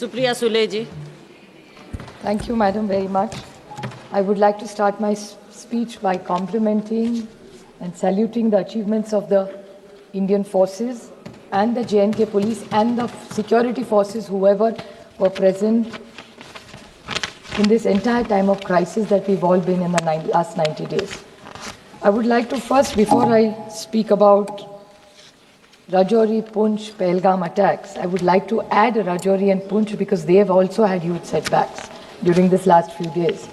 Supriya Sule ji. Thank you, Madam, very much. I would like to start my speech by complimenting and saluting the achievements of the Indian forces and the J&K police and the security forces, whoever were present in this entire time of crisis that we've all been in the last 90 days. I would like to first, before I speak about Rajouri, Poonch, Pahalgam attacks, I would like to add Rajouri and Poonch because they have also had huge setbacks during this last few days.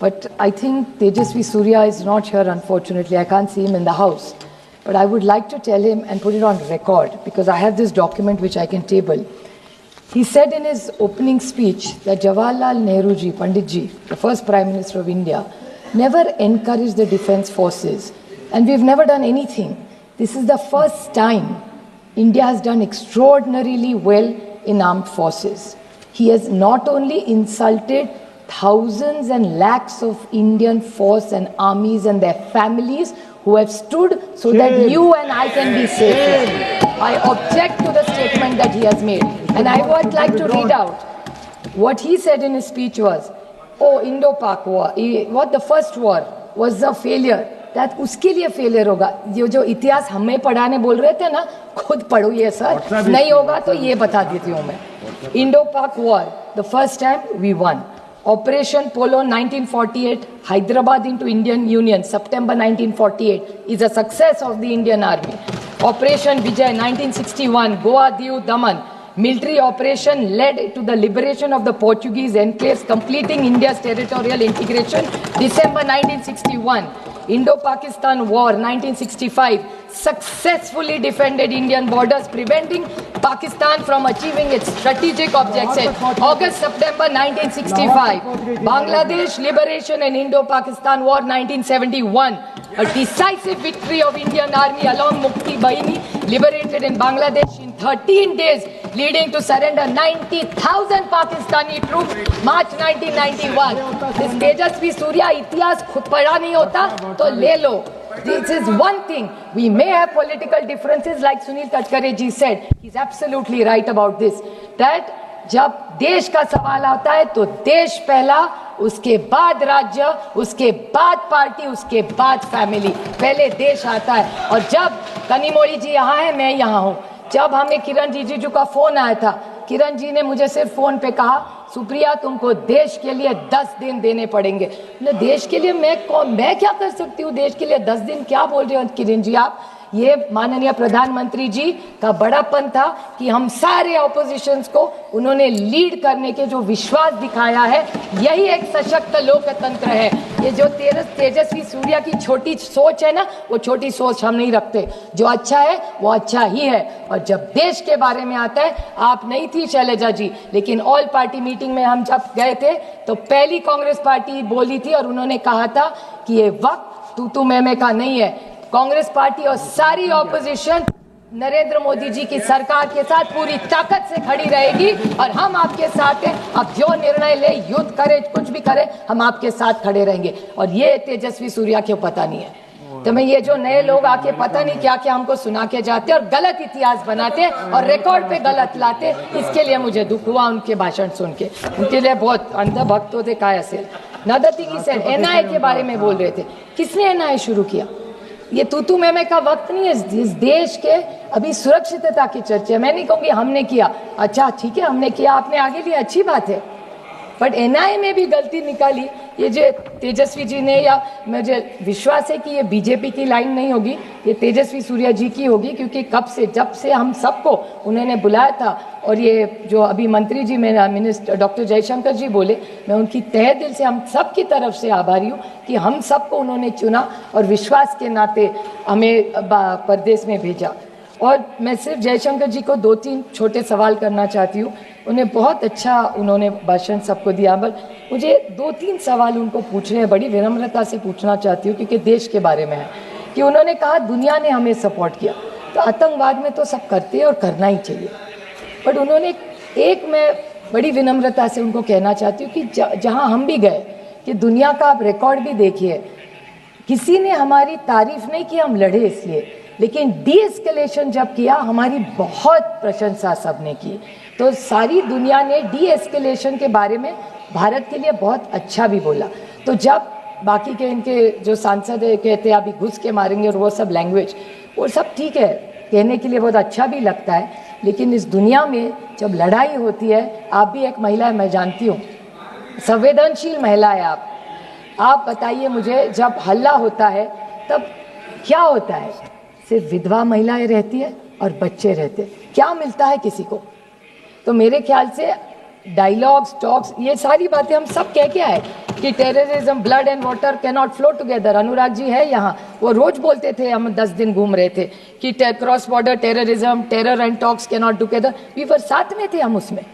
But I think Tejasvi Surya is not here, unfortunately. I can't see him in the house. But I would like to tell him and put it on record because I have this document which I can table. He said in his opening speech that Jawaharlal Nehru ji, Pandit ji, the first Prime Minister of India, never encouraged the defense forces. And we've never done anything. This is the first time India has done extraordinarily well in armed forces. He has not only insulted thousands and lakhs of Indian force and armies and their families who have stood so that you and I can be safe. I object to the statement that he has made. And I would like to read out what he said in his speech was, oh, Indo-Pak war, what the first war was a failure. That उसके लिए failure होगा. ये जो इतिहास हमें पढ़ाने बोल रहे थे ना, खुद पढ़ो ये सर. नहीं होगा तो ये बता देती हूँ मैं. Indo-Pak war, the first time we won. Operation Polo 1948, Hyderabad into Indian Union, September 1948, is a success of the Indian Army. Operation Vijay 1961, Goa, Diu, Daman, military operation led to the liberation of the Portuguese enclaves, completing India's territorial integration, December 1961. Indo-Pakistan War 1965 successfully defended Indian borders, preventing Pakistan from achieving its strategic objectives. August-September 1965. Bangladesh liberation and Indo-Pakistan War 1971. A decisive victory of Indian Army along Mukti Bahini liberated in Bangladesh in 13 days, leading to surrender 90,000 Pakistani troops, March 1991. This Tejasvi Surya इतिहास खुद पढ़ा नहीं होता तो ले लो. This is one thing. We may have political differences, like Sunil Tadkare ji said. He's absolutely right about this. That जब देश का सवाल आता है तो देश पहला, उसके बाद राज्य, उसके बाद पार्टी, उसके बाद फैमिली. पहले देश आता है. और जब कनिमोळी जी यहाँ है, मैं यहाँ हूँ. जब हमें किरण रिजिजू का फोन आया था, किरण जी ने मुझे सिर्फ फोन पे कहा, सुप्रिया तुमको देश के लिए 10 दिन देने पड़ेंगे. देश के लिए मैं क्या कर सकती हूँ? देश के लिए 10 दिन क्या बोल रहे हो किरण जी आप? ये माननीय प्रधानमंत्री जी का बड़ापन था कि हम सारे ऑपोजिशंस को उन्होंने लीड करने के जो विश्वास दिखाया है, यही एक सशक्त लोकतंत्र है. ये जो तेजस्वी सूर्या की छोटी सोच है ना, वो छोटी सोच हम नहीं रखते. जो अच्छा है वो अच्छा ही है. और जब देश के बारे में आता है, आप नहीं थी शैलजा जी, लेकिन ऑल पार्टी मीटिंग में हम जब गए थे तो पहली कांग्रेस पार्टी बोली थी और उन्होंने कहा था कि ये वक्त तू मैं का नहीं है. कांग्रेस पार्टी और सारी ऑपोजिशन नरेंद्र मोदी जी की सरकार के साथ पूरी ताकत से खड़ी रहेगी और हम आपके साथ हैं. आप जो निर्णय ले, युद्ध करे, कुछ भी करे, हम आपके साथ खड़े रहेंगे. और ये तेजस्वी सूर्या क्यों पता नहीं है. तो मैं ये जो नए लोग आके पता नहीं क्या क्या हमको सुना के जाते और गलत इतिहास बनाते और रिकॉर्ड पे गलत लाते, इसके लिए मुझे दुख हुआ उनके भाषण सुन के. उनके लिए बहुत अंध भक्त होते काय असेल. नदती की सेल एनआईए के बारे में बोल रहे थे. किसने एनआईए शुरू किया? ये तू मैं का वक्त नहीं है. इस देश के अभी सुरक्षितता की चर्चा. मैं नहीं कहूँगी हमने किया. अच्छा ठीक है, हमने किया, आपने आगे लिया, अच्छी बात है. बट एनआईए में भी गलती निकाली. ये जो तेजस्वी जी ने, या मुझे विश्वास है कि ये बीजेपी की लाइन नहीं होगी, ये तेजस्वी सूर्या जी की होगी. क्योंकि जब से हम सबको उन्होंने बुलाया था, और ये जो अभी मंत्री जी मेरा मिनिस्टर डॉक्टर जयशंकर जी बोले, मैं उनकी तहे दिल से हम सब की तरफ से आभारी हूँ कि हम सबको उन्होंने चुना और विश्वास के नाते हमें प्रदेश में भेजा. और मैं सिर्फ जयशंकर जी को 2-3 छोटे सवाल करना चाहती हूँ. उन्हें बहुत अच्छा उन्होंने भाषण सबको दिया, बट मुझे 2-3 सवाल उनको पूछने हैं. बड़ी विनम्रता से पूछना चाहती हूँ क्योंकि देश के बारे में है. कि उन्होंने कहा दुनिया ने हमें सपोर्ट किया, तो आतंकवाद में तो सब करते हैं और करना ही चाहिए. बट उन्होंने मैं बड़ी विनम्रता से उनको कहना चाहती हूँ कि जहाँ हम भी गए, कि दुनिया का आप रिकॉर्ड भी देखिए, किसी ने हमारी तारीफ नहीं की हम लड़े इसलिए. लेकिन डी एस्केलेशन जब किया हमारी बहुत प्रशंसा सबने की। तो सारी दुनिया ने डी एस्केलेशन के बारे में भारत के लिए बहुत अच्छा भी बोला। तो जब बाकी के इनके जो सांसद कहते हैं अभी घुस के मारेंगे और वो सब लैंग्वेज, वो सब ठीक है, कहने के लिए बहुत अच्छा भी लगता है, लेकिन इस दुनिया में जब लड़ाई होती है, आप भी एक महिला है, मैं जानती हूँ, संवेदनशील महिला है आप बताइए मुझे, जब हल्ला होता है तब क्या होता है? सिर्फ विधवा महिलाएं रहती है और बच्चे रहते हैं, क्या मिलता है किसी को? तो मेरे ख्याल से डायलॉग्स, टॉक्स, ये सारी बातें हम सब कह के आए कि terrorism, blood and water can not flow together. Anurag ji है यहाँ, वो रोज बोलते थे, हम 10 दिन घूम रहे थे कि cross border terrorism, terror and talks cannot together. We were साथ में थे हम उसमें,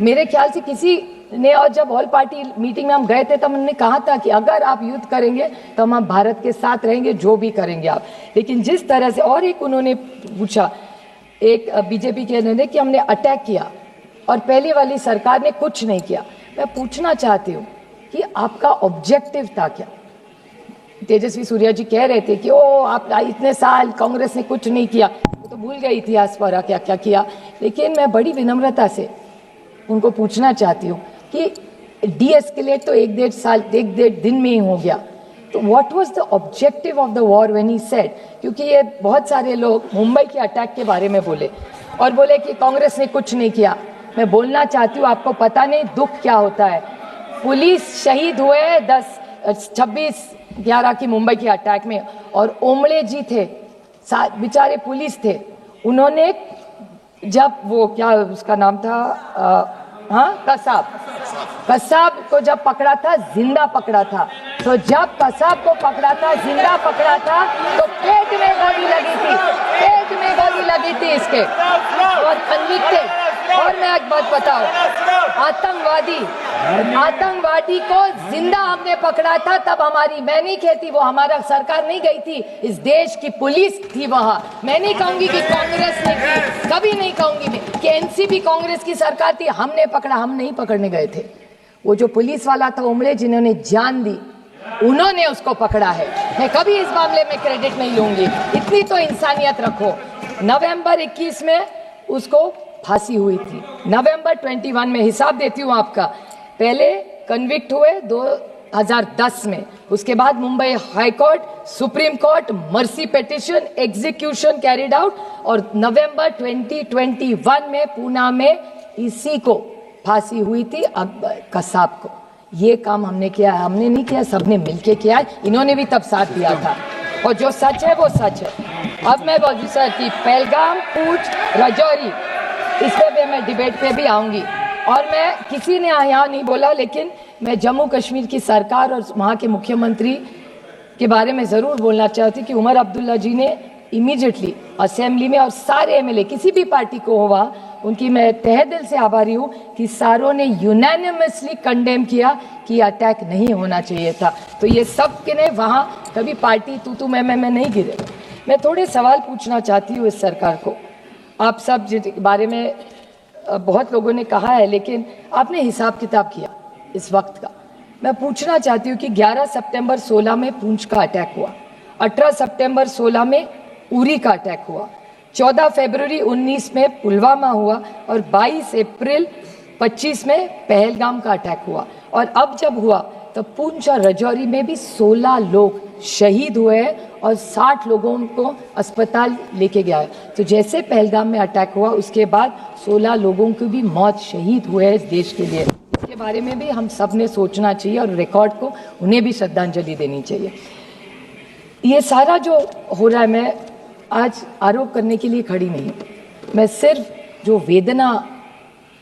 मेरे ख्याल से किसी ने, और जब ऑल पार्टी मीटिंग में हम गए थे तब हमने कहा था कि अगर आप युद्ध करेंगे तो हम भारत के साथ रहेंगे, जो भी करेंगे आप। लेकिन जिस तरह से, और एक उन्होंने पूछा, एक बीजेपी के ने कि हमने अटैक किया और पहली वाली सरकार ने कुछ नहीं किया। मैं पूछना चाहती हूँ कि आपका ऑब्जेक्टिव था क्या? तेजस्वी सूर्या जी कह रहे थे कि ओ आप इतने साल कांग्रेस ने कुछ नहीं किया, वो तो भूल गए इतिहास पर क्या क्या किया। लेकिन मैं बड़ी विनम्रता से उनको पूछना चाहती हूँ कि डी एस्केलेट तो 1-1.5 साल, 1-1.5 दिन में ही हो गया, तो what was the objective of the war when he said? क्योंकि ये बहुत सारे लोग मुंबई के अटैक के बारे में बोले और बोले कि कांग्रेस ने कुछ नहीं किया। मैं बोलना चाहती हूँ, आपको पता नहीं दुख क्या होता है। पुलिस शहीद हुए 26/11 की मुंबई के अटैक में, और ओमड़े जी थे, बेचारे पुलिस थे, उन्होंने जब वो क्या उसका नाम था, कसाब को जब पकड़ा था, जिंदा पकड़ा था। तो जब कसाब को पकड़ा था, जिंदा पकड़ा था, तो पेट में गोली लगी थी, पेट में गोली लगी थी इसके, और कन्विक्टेड। और मैं एक बात बताऊं, आतंकवादी को जिंदा हमने पकड़ा था, तब हमारी, मैं नहीं कहती वो हमारा सरकार नहीं गई थी, इस देश की पुलिस थी वहां। मैं नहीं कहूंगी कि कांग्रेस ने की, कभी नहीं कहूंगी मैं कि एनसीपी कांग्रेस की सरकार थी, हमने पकड़ा, हम नहीं पकड़ने गए थे। वो जो पुलिस वाला था उमड़े, जिन्होंने जान दी, उन्होंने उसको पकड़ा है। मैं कभी इस मामले में क्रेडिट नहीं लूंगी, इतनी तो इंसानियत रखो। नवंबर 21 में उसको फांसी हुई थी, नवंबर 21 में, हिसाब देती हूँ आपका। पहले कन्विक्ट हुए 2010 में, उसके बाद Mumbai high court, supreme court, mercy petition, execution carried out, और नवंबर 2021 में पूना में इसी को फांसी हुई थी, कसाब को। ये काम हमने किया है, हमने नहीं किया, सबने मिलके किया है, इन्होंने भी तब साथ दिया था, और जो सच है वो सच है। अब मैं बोलूँ सर कि पहलगाम, पूंछ, राजौरी, इस पे मैं डिबेट पे भी आऊंगी, और मैं, किसी ने यहाँ नहीं बोला, लेकिन मैं जम्मू कश्मीर की सरकार और वहाँ के मुख्यमंत्री के बारे में ज़रूर बोलना चाहती कि उमर अब्दुल्ला जी ने इमीडिएटली असेंबली में, और सारे एमएलए किसी भी पार्टी को हुआ, उनकी मैं तहे दिल से आभारी हूँ कि सारों ने यूनानिमसली कंडेम किया कि अटैक नहीं होना चाहिए था। तो ये सब के ने वहाँ कभी पार्टी तू मैं नहीं गिरे। मैं थोड़े सवाल पूछना चाहती हूँ इस सरकार को। आप सब बारे में बहुत लोगों ने कहा है, लेकिन आपने हिसाब किताब किया इस वक्त का। मैं पूछना चाहती हूँ कि 11 सितंबर 16 में पूंछ का अटैक हुआ, 18 सितंबर 16 में उरी का अटैक हुआ, 14 फरवरी 19 में पुलवामा हुआ, और 22 अप्रैल 25 में पहलगाम का अटैक हुआ। और अब जब हुआ तो पूंछ और राजौरी में भी 16 लोग शहीद हुए हैं और 60 लोगों को अस्पताल लेके गया है। तो जैसे पहलगाम में अटैक हुआ, उसके बाद 16 लोगों की भी मौत, शहीद हुए हैं इस देश के लिए। इसके बारे में भी हम सब ने सोचना चाहिए, और रिकॉर्ड को उन्हें भी श्रद्धांजलि देनी चाहिए। ये सारा जो हो रहा है, मैं आज आरोप करने के लिए खड़ी नहीं हूँ, मैं सिर्फ जो वेदना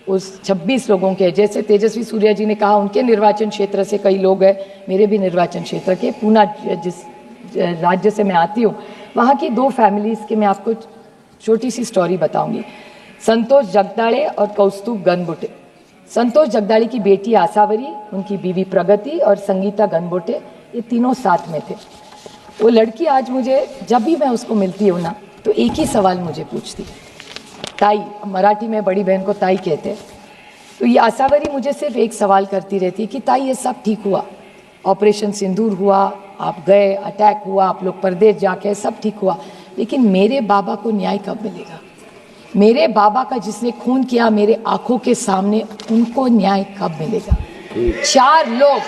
उस 26 लोगों के, जैसे तेजस्वी सूर्या जी ने कहा उनके निर्वाचन क्षेत्र से कई लोग हैं, मेरे भी निर्वाचन क्षेत्र के, पूना जिस राज्य से मैं आती हूँ, वहाँ की 2 फैमिलीज़ के मैं आपको छोटी सी स्टोरी बताऊंगी। संतोष जगदाड़े और कौस्तुभ गनबोटे। संतोष जगदाड़े की बेटी आसावरी, उनकी बीवी प्रगति और संगीता गनबोटे, ये तीनों साथ में थे। वो लड़की आज मुझे, जब भी मैं उसको मिलती हूँ ना, तो एक ही सवाल मुझे पूछती, ताई, मराठी में बड़ी बहन को ताई कहते हैं। तो ये आसावरी मुझे सिर्फ एक सवाल करती रहती कि ताई ये सब ठीक हुआ, ऑपरेशन सिंदूर हुआ, आप गए, अटैक हुआ, आप लोग परदेश जाके, सब ठीक हुआ, लेकिन मेरे बाबा को न्याय कब मिलेगा? मेरे बाबा का जिसने खून किया मेरे आंखों के सामने, उनको न्याय कब मिलेगा? 4 लोग,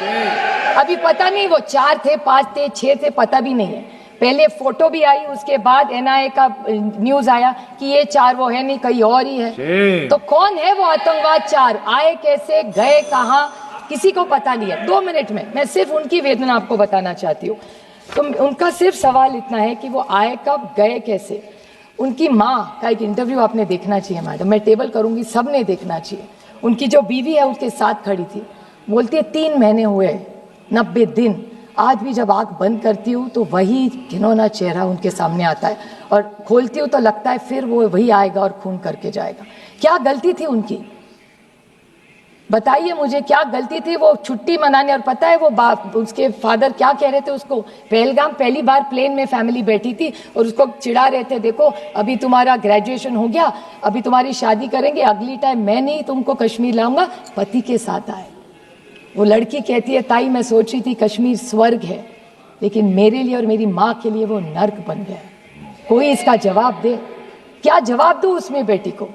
अभी पता नहीं वो 4 थे, 5 थे, 6 थे, पता भी नहीं है। पहले फोटो भी आई, उसके बाद एनआईए का न्यूज आया कि ये 4 वो है नहीं, कहीं और ही है। तो कौन है वो आतंकवाद 4? आए कैसे, गए कहां, किसी को पता नहीं है। 2 मिनट में मैं सिर्फ उनकी वेदना आपको बताना चाहती हूँ। तो उनका सिर्फ सवाल इतना है कि वो आए कब, गए कैसे। उनकी माँ का एक इंटरव्यू आपने देखना चाहिए मैडम, मैं टेबल करूंगी, सबने देखना चाहिए। उनकी जो बीवी है उसके साथ खड़ी थी, बोलती है 3 महीने हुए, 90 दिन, आज भी जब आंख बंद करती हूँ तो वही घिनौना चेहरा उनके सामने आता है, और खोलती हूँ तो लगता है फिर वो वही आएगा और खून करके जाएगा। क्या गलती थी उनकी? बताइए मुझे, क्या गलती थी वो छुट्टी मनाने? और पता है वो बाप, उसके फादर क्या कह रहे थे उसको? पहलगाम पहली बार प्लेन में फैमिली बैठी थी और उसको चिढ़ा रहे थे, देखो अभी तुम्हारा ग्रेजुएशन हो गया, अभी तुम्हारी शादी करेंगे, अगली टाइम मैं नहीं तुमको कश्मीर लाऊंगा, पति के साथ आए। वो लड़की कहती है, ताई मैं सोच रही थी कश्मीर स्वर्ग है, लेकिन मेरे लिए और मेरी माँ के लिए वो नर्क बन गया। कोई इसका जवाब दे। क्या जवाब दूं उसमें बेटी को?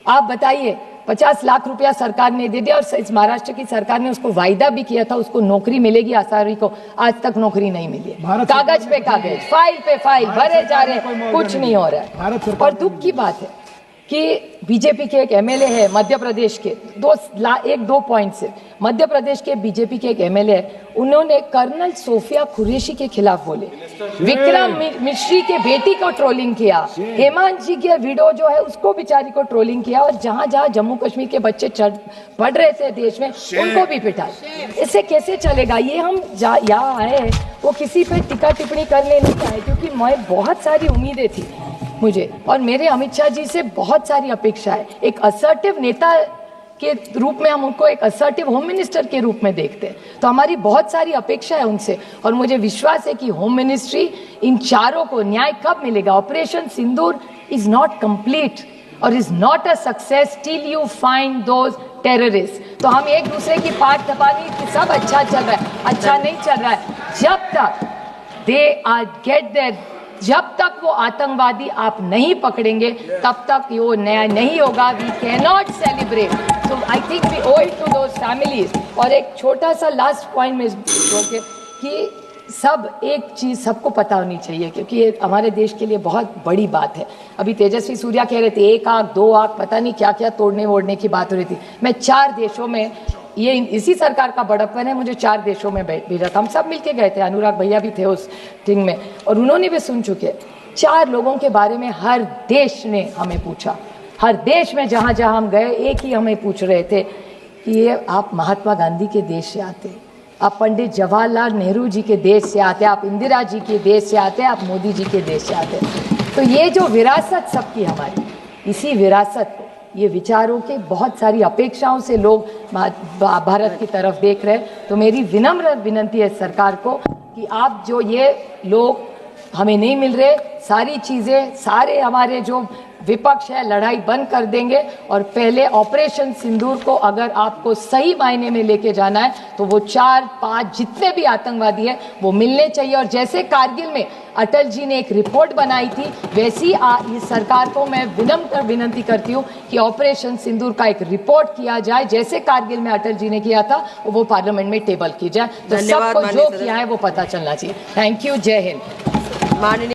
आप बताइए। 50 लाख रुपया सरकार ने दे दिया, और इस महाराष्ट्र की सरकार ने उसको वायदा भी किया था उसको नौकरी मिलेगी आसारी को, आज तक नौकरी नहीं मिली है। कागज पे कागज, फाइल पे फाइल भरे जा रहे, कुछ नहीं हो रहा है। और दुख की बात है कि बीजेपी के एक एमएलए है मध्य प्रदेश के, 2 पॉइंट से, मध्य प्रदेश के बीजेपी के एक एमएलए है, उन्होंने कर्नल सोफिया कुरैशी के खिलाफ बोले, विक्रम मिश्री के बेटी को ट्रोलिंग किया, हेमंत जी के वीडियो जो है उसको बेचारी को ट्रोलिंग किया, और जहां जहां जम्मू कश्मीर के बच्चे पढ़ रहे थे देश में उनको भी पिटा। इससे कैसे चलेगा? ये हम यहाँ आए हैं वो किसी पे टिक्का टिप्पणी करने नहीं आए, क्योंकि मैं बहुत सारी उम्मीदें थी मुझे, और मेरे अमित शाह जी से बहुत सारी अपेक्षा है। एक असर्टिव नेता के रूप में हम उनको एक असर्टिव होम मिनिस्टर के रूप में देखते हैं, तो हमारी बहुत सारी अपेक्षा है उनसे, और मुझे विश्वास है कि होम मिनिस्ट्री इन 4 को न्याय कब मिलेगा? Operation Sindoor is not complete और is not a success till you find those terrorist. तो हम एक दूसरे की पाठ थपानी कि सब अच्छा चल रहा है, अच्छा नहीं चल रहा है। जब तक दे आर गेट देयर, जब तक वो आतंकवादी आप नहीं पकड़ेंगे तब तक वो न्याय नहीं होगा। We can not celebrate, so I think we owe it to those families. और एक छोटा सा लास्ट पॉइंट में कि सब एक चीज सबको पता होनी चाहिए, क्योंकि ये हमारे देश के लिए बहुत बड़ी बात है। अभी तेजस्वी सूर्या कह रहे थे 1 आंख 2 आंख पता नहीं क्या क्या तोड़ने वोड़ने की बात हो रही थी। मैं 4 देशों में, ये इसी सरकार का बड़प्पन है, मुझे 4 देशों में भेजा था, हम सब मिलके गए थे, अनुराग भैया भी थे उस टीम में, और उन्होंने भी सुन चुके। 4 लोगों के बारे में हर देश ने हमें पूछा, हर देश में जहां जहां हम गए एक ही हमें पूछ रहे थे कि ये आप महात्मा गांधी के देश से आते, आप पंडित जवाहरलाल नेहरू जी के देश से आते, आप इंदिरा जी के देश से आते, आप मोदी जी के देश से आते। तो ये जो विरासत सबकी हमारी, इसी विरासत को, ये विचारों के बहुत सारी अपेक्षाओं से लोग भारत की तरफ देख रहे हैं। तो मेरी विनम्र विनती है सरकार को कि आप जो ये लोग हमें नहीं मिल रहे, सारी चीज़ें, सारे हमारे जो विपक्ष है लड़ाई बंद कर देंगे, और पहले ऑपरेशन सिंदूर को अगर आपको सही मायने में लेके जाना है तो वो 4-5 जितने भी आतंकवादी है वो मिलने चाहिए। और जैसे कारगिल में अटल जी ने एक रिपोर्ट बनाई थी, वैसी इस सरकार को मैं विनम्र विनती करती हूँ कि ऑपरेशन सिंदूर का एक रिपोर्ट किया जाए, जैसे कारगिल में अटल जी ने किया था, वो पार्लियामेंट में टेबल की जाए, तो सबको जो किया है वो पता चलना चाहिए। थैंक यू, जय हिंद।